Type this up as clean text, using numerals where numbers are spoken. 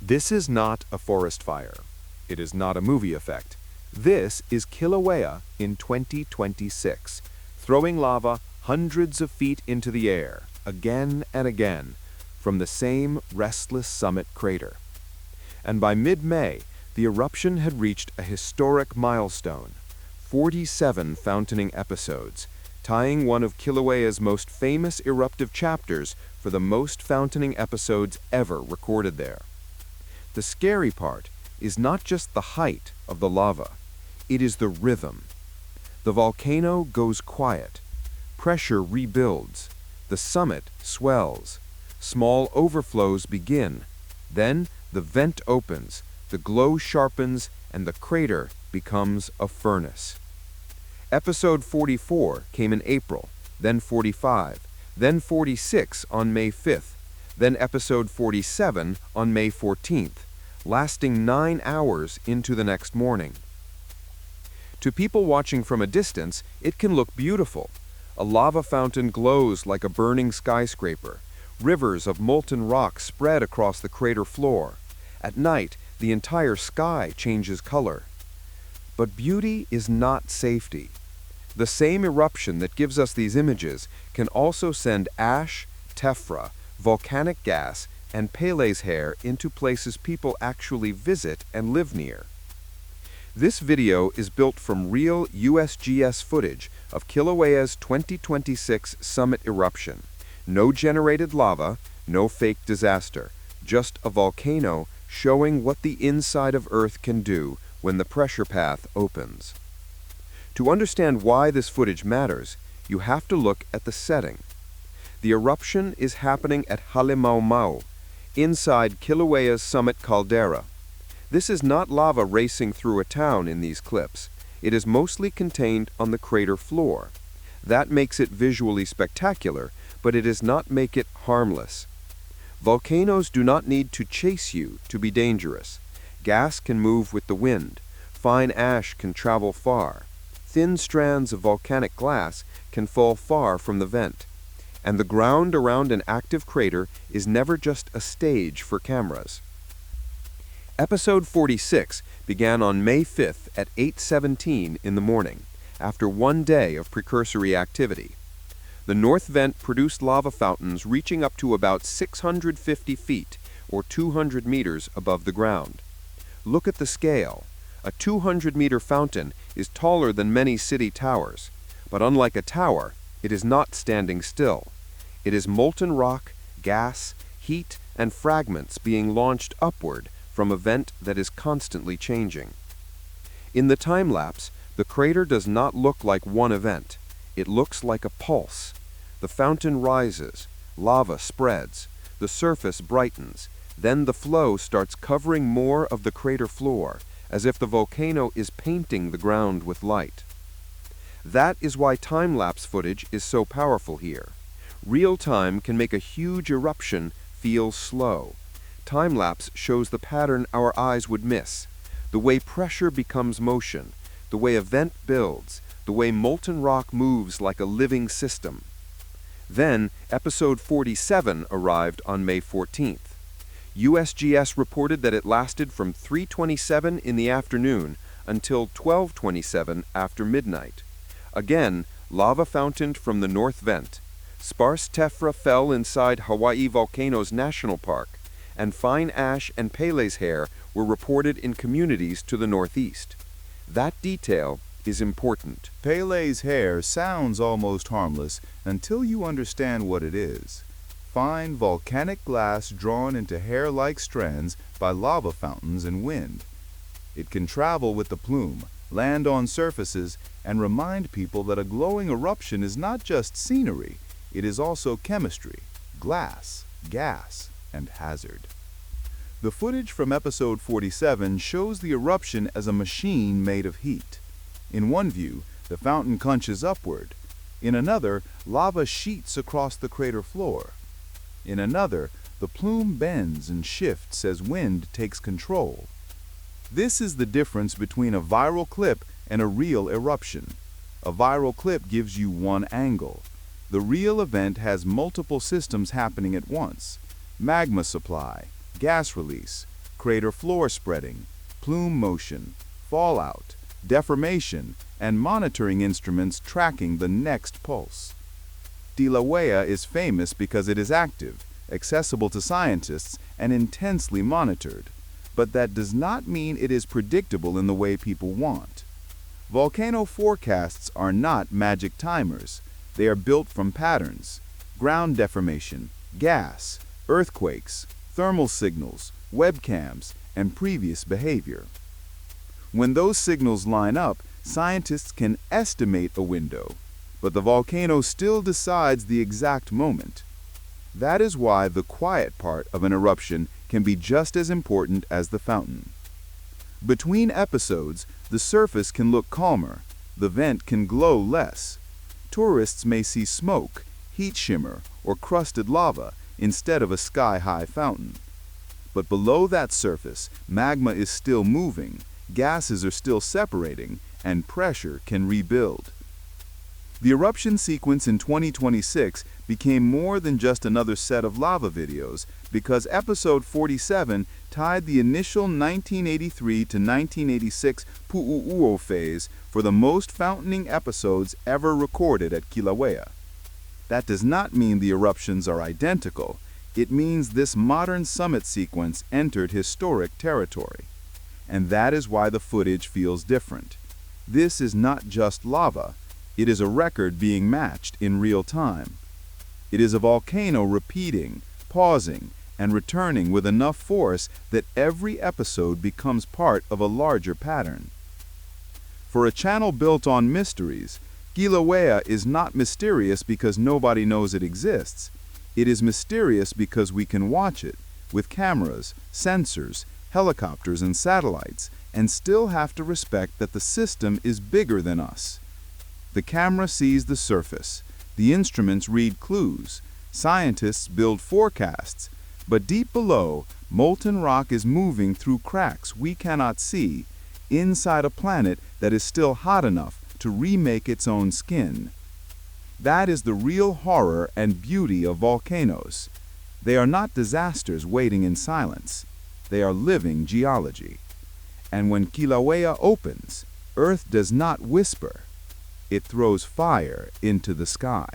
This is not a forest fire. It is not a movie effect. This is Kilauea in 2026, throwing lava hundreds of feet into the air, again and again, from the same restless summit crater. And by mid-May, the eruption had reached a historic milestone, 47 fountaining episodes, tying one of Kilauea's most famous eruptive chapters for the most fountaining episodes ever recorded there. The scary part is not just the height of the lava, it is the rhythm. The volcano goes quiet, pressure rebuilds, the summit swells, small overflows begin, then the vent opens, the glow sharpens, and the crater becomes a furnace. Episode 44 came in April, then 45, then 46 on May 5th, then episode 47 on May 14th, lasting 9 hours into the next morning. To people watching from a distance, it can look beautiful. A lava fountain glows like a burning skyscraper. Rivers of molten rock spread across the crater floor. At night, the entire sky changes color. But beauty is not safety. The same eruption that gives us these images can also send ash, tephra, volcanic gas, and Pele's hair into places people actually visit and live near. This video is built from real USGS footage of Kilauea's 2026 summit eruption. No generated lava, no fake disaster, just a volcano showing what the inside of Earth can do when the pressure path opens. To understand why this footage matters, you have to look at the setting. The eruption is happening at Halemaʻumaʻu, inside Kilauea's summit caldera. This is not lava racing through a town in these clips. It is mostly contained on the crater floor. That makes it visually spectacular, but it does not make it harmless. Volcanoes do not need to chase you to be dangerous. Gas can move with the wind. Fine ash can travel far. Thin strands of volcanic glass can fall far from the vent. And the ground around an active crater is never just a stage for cameras. Episode 46 began on May 5th at 8:17 in the morning, after 1 day of precursory activity. The north vent produced lava fountains reaching up to about 650 feet, or 200 meters above the ground. Look at the scale. A 200-meter fountain is taller than many city towers, but unlike a tower, it is not standing still. It is molten rock, gas, heat, and fragments being launched upward from a vent that is constantly changing. In the time-lapse, the crater does not look like one event. It looks like a pulse. The fountain rises, lava spreads, the surface brightens, then the flow starts covering more of the crater floor, as if the volcano is painting the ground with light. That is why time-lapse footage is so powerful here. Real time can make a huge eruption feel slow. Time-lapse shows the pattern our eyes would miss, the way pressure becomes motion, the way a vent builds, the way molten rock moves like a living system. Then, episode 47 arrived on May 14th. USGS reported that it lasted from 3:27 in the afternoon until 12:27 after midnight. Again, lava fountained from the north vent. Sparse tephra fell inside Hawaii Volcanoes National Park, and fine ash and Pele's hair were reported in communities to the northeast. That detail is important. Pele's hair sounds almost harmless until you understand what it is. Fine volcanic glass drawn into hair-like strands by lava fountains and wind. It can travel with the plume, land on surfaces, and remind people that a glowing eruption is not just scenery, it is also chemistry, glass, gas, and hazard. The footage from episode 47 shows the eruption as a machine made of heat. In one view, the fountain conches upward. In another, lava sheets across the crater floor. In another, the plume bends and shifts as wind takes control. This is the difference between a viral clip and a real eruption. A viral clip gives you one angle. The real event has multiple systems happening at once. Magma supply, gas release, crater floor spreading, plume motion, fallout, deformation, and monitoring instruments tracking the next pulse. Kilauea is famous because it is active, accessible to scientists, and intensely monitored. But that does not mean it is predictable in the way people want. Volcano forecasts are not magic timers. They are built from patterns, ground deformation, gas, earthquakes, thermal signals, webcams, and previous behavior. When those signals line up, scientists can estimate a window, but the volcano still decides the exact moment. That is why the quiet part of an eruption can be just as important as the fountain. Between episodes, the surface can look calmer, the vent can glow less. Tourists may see smoke, heat shimmer, or crusted lava instead of a sky-high fountain. But below that surface, magma is still moving, gases are still separating, and pressure can rebuild. The eruption sequence in 2026 became more than just another set of lava videos because episode 47 tied the initial 1983 to 1986 Puʻuʻōʻō phase for the most fountaining episodes ever recorded at Kilauea. That does not mean the eruptions are identical. It means this modern summit sequence entered historic territory. And that is why the footage feels different. This is not just lava. It is a record being matched in real time. It is a volcano repeating, pausing, and returning with enough force that every episode becomes part of a larger pattern. For a channel built on mysteries, Kilauea is not mysterious because nobody knows it exists. It is mysterious because we can watch it, with cameras, sensors, helicopters, and satellites, and still have to respect that the system is bigger than us. The camera sees the surface, the instruments read clues, scientists build forecasts, but deep below, molten rock is moving through cracks we cannot see, inside a planet that is still hot enough to remake its own skin. That is the real horror and beauty of volcanoes. They are not disasters waiting in silence. They are living geology. And when Kilauea opens, Earth does not whisper. It throws fire into the sky.